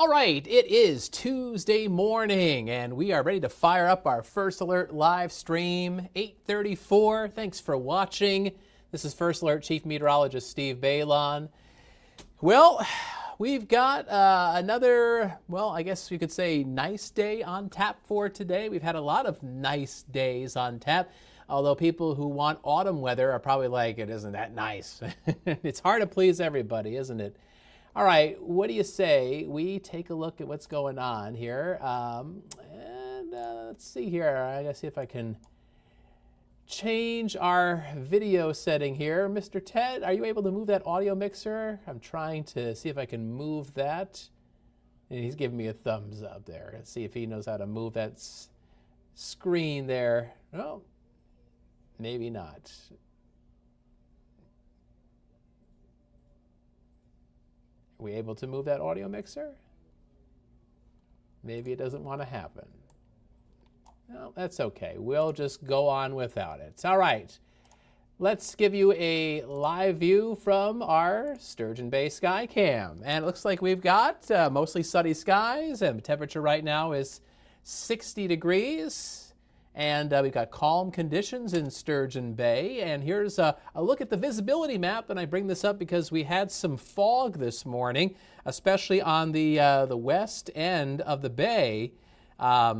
All right, it is Tuesday morning, and we are ready to fire up our First Alert live stream, 8:34. Thanks for watching. This is First Alert Chief Meteorologist Steve Beylon. Well, we've got another, I guess you could say nice day on tap for today. We've had a lot of nice days on tap, although people who want autumn weather are probably like, it isn't that nice. It's hard to please everybody, isn't it? All right, what do you say we take a look at what's going on here? Let's see here. I gotta see if I can change our video setting here. Mr. Ted, are you able to move that audio mixer? I'm trying to see if I can move that. And he's giving me a thumbs up there. Let's see if he knows how to move that screen there. Oh, maybe not. Are we able to move that audio mixer? Maybe it doesn't want to happen. No, that's okay. We'll just go on without it. All right. Let's give you a live view from our Sturgeon Bay sky cam. And it looks like we've got mostly sunny skies, and the temperature right now is 60 degrees. And we've got calm conditions in Sturgeon Bay. And here's a look at the visibility map. And I bring this up because we had some fog this morning, especially on the west end of the bay. But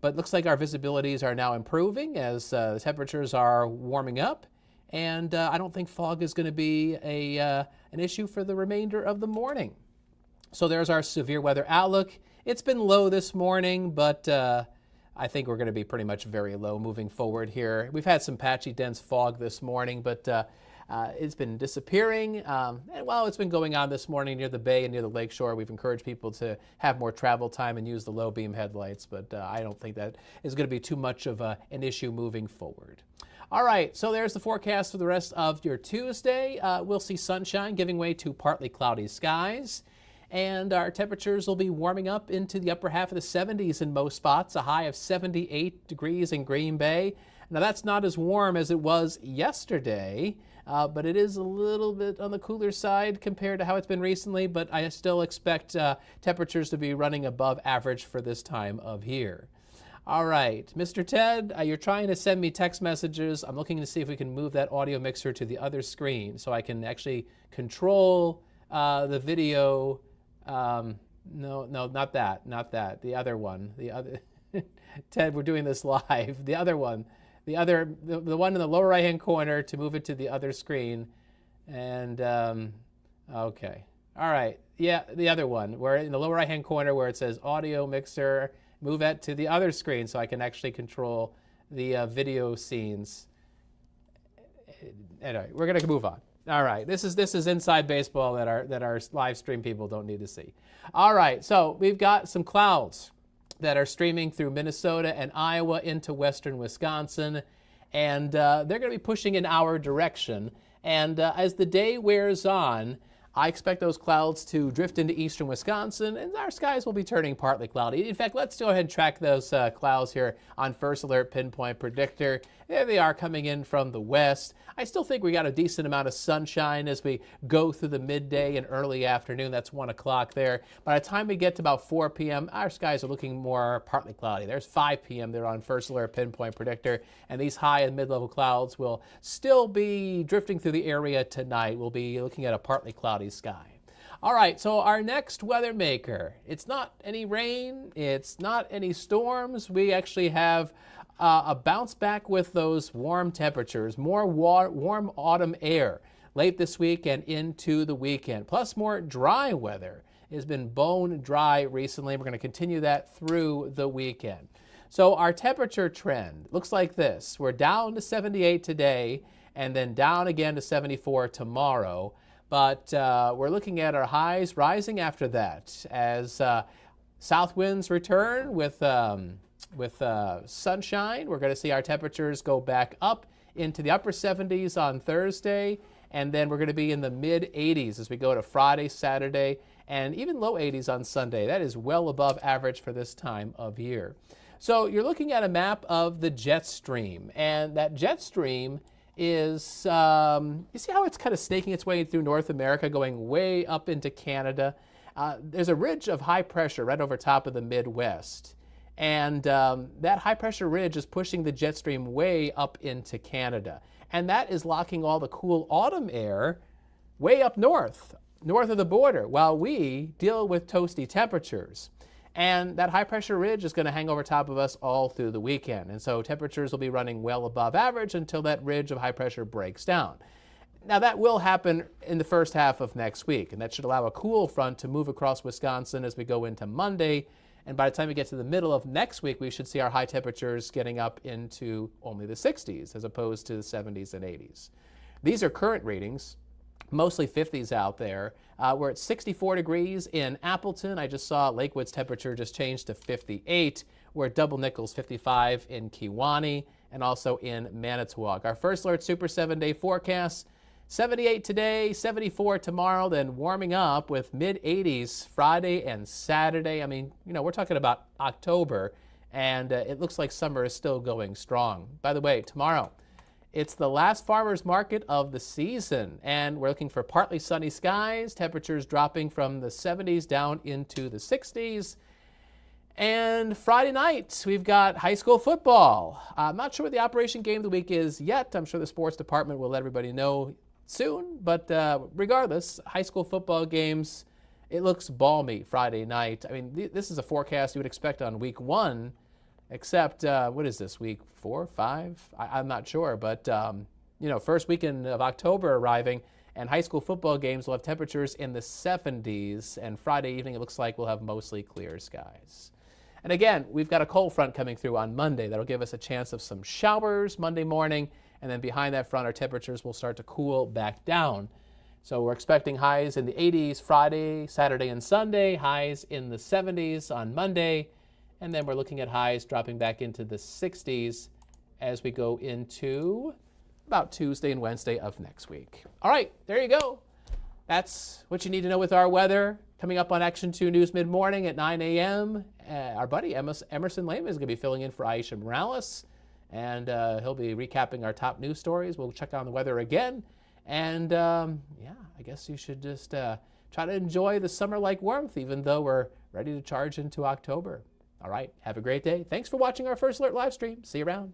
it looks like our visibilities are now improving as the temperatures are warming up. And I don't think fog is going to be an issue for the remainder of the morning. So there's our severe weather outlook. It's been low this morning, but I think we're going to be pretty much very low moving forward here. We've had some patchy, dense fog this morning, but it's been disappearing. And while it's been going on this morning near the bay and near the lakeshore, we've encouraged people to have more travel time and use the low beam headlights, but I don't think that is going to be too much of an issue moving forward. All right, so there's the forecast for the rest of your Tuesday. We'll see sunshine giving way to partly cloudy skies. And our temperatures will be warming up into the upper half of the 70s in most spots, a high of 78 degrees in Green Bay. Now, that's not as warm as it was yesterday, but it is a little bit on the cooler side compared to how it's been recently, but I still expect temperatures to be running above average for this time of year. All right, Mr. Ted, you're trying to send me text messages. I'm looking to see if we can move that audio mixer to the other screen so I can actually control the video. No, not that. The other one. The other. Ted, we're doing this live. The other one. The one in the lower right-hand corner to move it to the other screen. And, okay. All right. Yeah, the other one. Where in the lower right-hand corner where it says audio mixer, move that to the other screen so I can actually control the video scenes. Anyway, we're going to move on. All right, this is inside baseball that our live stream people don't need to see. All right, so we've got some clouds that are streaming through Minnesota and Iowa into western Wisconsin, and they're going to be pushing in our direction. And as the day wears on, I expect those clouds to drift into eastern Wisconsin, and our skies will be turning partly cloudy. In fact, let's go ahead and track those clouds here on First Alert Pinpoint Predictor. There they are coming in from the west. I still think we got a decent amount of sunshine as we go through the midday and early afternoon. That's 1 o'clock there. By the time we get to about 4 p.m., our skies are looking more partly cloudy. There's 5 p.m. there on First Alert Pinpoint Predictor, and these high and mid-level clouds will still be drifting through the area tonight. We'll be looking at a partly cloudy sky. All right, so our next weather maker, it's not any rain, it's not any storms. We actually have a bounce back with those warm temperatures, more warm autumn air late this week and into the weekend, plus more dry weather. It has been bone dry recently. We're going to continue that through the weekend. So our temperature trend looks like this. We're down to 78 today and then down again to 74 tomorrow. But we're looking at our highs rising after that as south winds return with sunshine. We're going to see our temperatures go back up into the upper 70s on Thursday, and then we're going to be in the mid 80s as we go to Friday, Saturday, and even low 80s on Sunday. That is well above average for this time of year. So you're looking at a map of the jet stream, and that jet stream is, you see how it's kind of snaking its way through North America, going way up into Canada. there's a ridge of high pressure right over top of the Midwest. And that high pressure ridge is pushing the jet stream way up into Canada. And that is locking all the cool autumn air way up north of the border, while we deal with toasty temperatures. And that high pressure ridge is going to hang over top of us all through the weekend. And so temperatures will be running well above average until that ridge of high pressure breaks down. Now that will happen in the first half of next week, and that should allow a cool front to move across Wisconsin as we go into Monday. And by the time we get to the middle of next week, we should see our high temperatures getting up into only the 60s as opposed to the 70s and 80s. These are current readings, mostly 50s out there. We're at 64 degrees in Appleton. I just saw Lakewood's temperature just changed to 58. We're at Double Nickels, 55 in Kewaunee, and also in Manitowoc. Our First Alert Super 7-day forecast, 78 today, 74 tomorrow, then warming up with mid-80s Friday and Saturday. I mean, we're talking about October, and it looks like summer is still going strong. By the way, tomorrow, it's the last farmers market of the season, and we're looking for partly sunny skies, temperatures dropping from the 70s down into the 60s. And Friday night, we've got high school football. I'm not sure what the Operation Game of the Week is yet. I'm sure the sports department will let everybody know soon, but regardless, high school football games, it looks balmy Friday night. I mean, this is a forecast you would expect on week 1, except, what is this, week 4, 5? I'm not sure, but, first weekend of October arriving, and high school football games will have temperatures in the 70s, and Friday evening it looks like we'll have mostly clear skies. And again, we've got a cold front coming through on Monday that'll give us a chance of some showers Monday morning, and then behind that front, our temperatures will start to cool back down. So we're expecting highs in the 80s Friday, Saturday, and Sunday, highs in the 70s on Monday, and then we're looking at highs dropping back into the 60s as we go into about Tuesday and Wednesday of next week. All right, there you go. That's what you need to know with our weather. Coming up on Action 2 News mid-morning at 9 a.m., our buddy Emerson Lehman is going to be filling in for Aisha Morales. And he'll be recapping our top news stories. We'll check on the weather again. And yeah, I guess you should just try to enjoy the summer-like warmth, even though we're ready to charge into October. All right, have a great day. Thanks for watching our First Alert live stream. See you around.